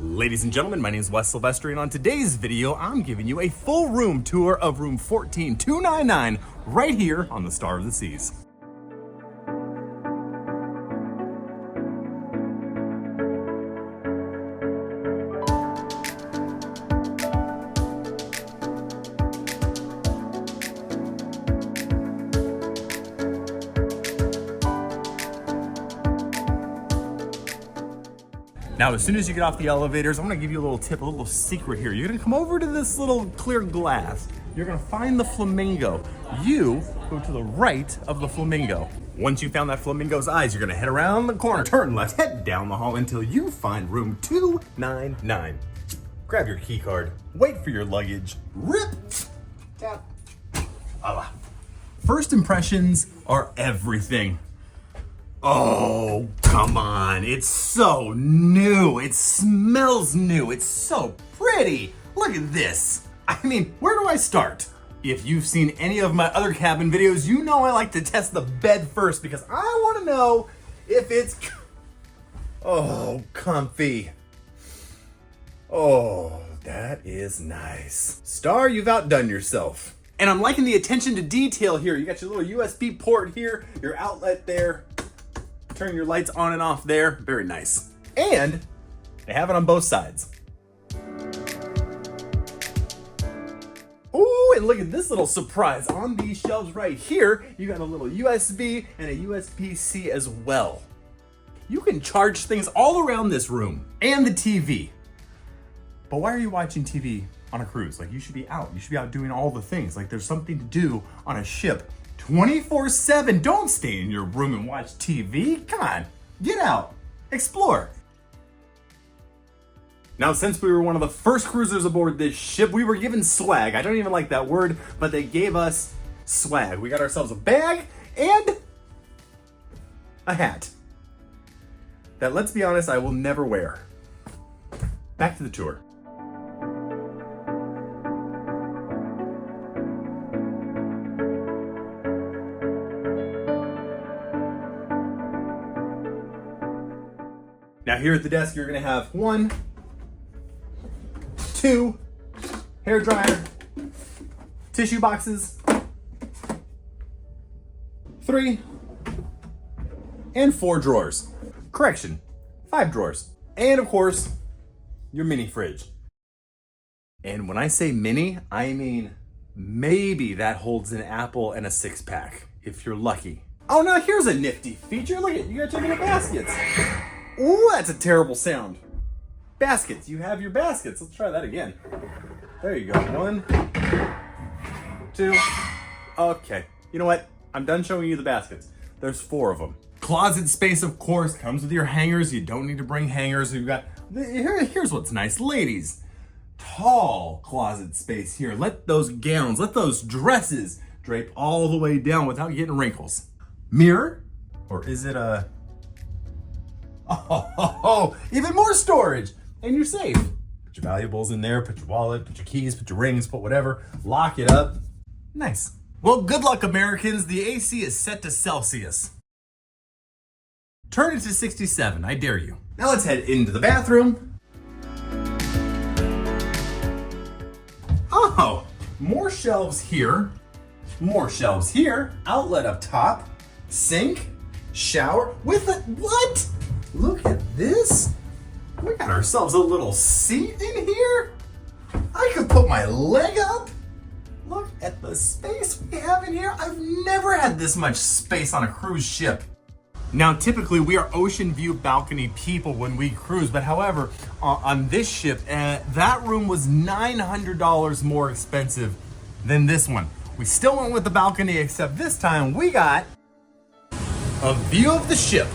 Ladies and gentlemen, my name is Wes Silvestri, and on today's video, I'm giving you a full room tour of room 14299 right here on the Star of the Seas. Now, as soon as you get off the elevators, I'm gonna give you a little tip, a little secret here. You're gonna come over to this little clear glass. You're gonna find the flamingo. You go to the right of the flamingo. Once you found that flamingo's eyes, you're gonna head around the corner, turn left, head down the hall until you find room 299. Grab your key card, wait for your luggage, rip, tap, voila. First impressions are everything. Oh, come on. It's so new. It smells new. It's so pretty. Look at this. I mean, where do I start? If you've seen any of my other cabin videos, you know I like to test the bed first because I want to know if it's, comfy. Oh, that is nice. Star, you've outdone yourself. And I'm liking the attention to detail here. You got your little USB port here, your outlet there. Turn your lights on and off there. Very nice. And they have it on both sides. Ooh, and look at this little surprise. On these shelves right here, you got a little USB and a USB-C as well. You can charge things all around this room and the TV. But why are you watching TV on a cruise? Like, you should be out. You should be out doing all the things. Like, there's something to do on a ship. 24/7. Don't stay in your room and watch TV. Come on, get out, explore. Now, since we were one of the first cruisers aboard this ship, we were given swag. I don't even like that word, but they gave us swag. We got ourselves a bag and a hat that, let's be honest, I will never wear. Back to the tour. Now here at the desk, you're gonna have 1, 2, hair dryer, tissue boxes, 3, and 4 drawers. Correction, 5 drawers. And of course, your mini fridge. And when I say mini, I mean maybe that holds an apple and a 6-pack, if you're lucky. Oh, now here's a nifty feature. Look at, you got your little baskets. Ooh, that's a terrible sound. Baskets, you have your baskets. Let's try that again. There you go. 1, 2. Okay, you know what? I'm done showing you the baskets. There's 4 of them. Closet space, of course, comes with your hangers. You don't need to bring hangers. You've got, here's what's nice. Ladies, tall closet space here. Let those gowns, let those dresses drape all the way down without getting wrinkles. Mirror, or is it a... Oh, even more storage, and you're safe. Put your valuables in there, put your wallet, put your keys, put your rings, put whatever, lock it up. Nice. Well, good luck, Americans. The AC is set to Celsius. Turn it to 67, I dare you. Now let's head into the bathroom. Oh, more shelves here, outlet up top, sink, shower with a, what? Look at this. We got ourselves a little seat in here. I could put my leg up. Look at the space we have in here. I've never had this much space on a cruise ship. Now, typically we are ocean view balcony people when we cruise, but however, on this ship, that room was $900 more expensive than this one. We still went with the balcony, except this time we got a view of the ship.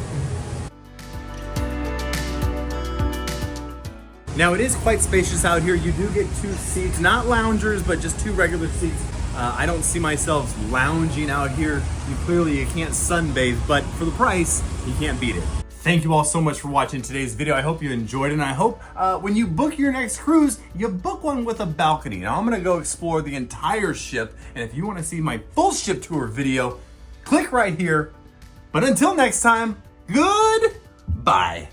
Now, it is quite spacious out here. You do get 2 seats, not loungers, but just 2 regular seats. I don't see myself lounging out here. You can't sunbathe, but for the price, you can't beat it. Thank you all so much for watching today's video. I hope you enjoyed it, and I hope when you book your next cruise, you book one with a balcony. Now, I'm gonna go explore the entire ship, and if you wanna see my full ship tour video, click right here. But until next time, goodbye.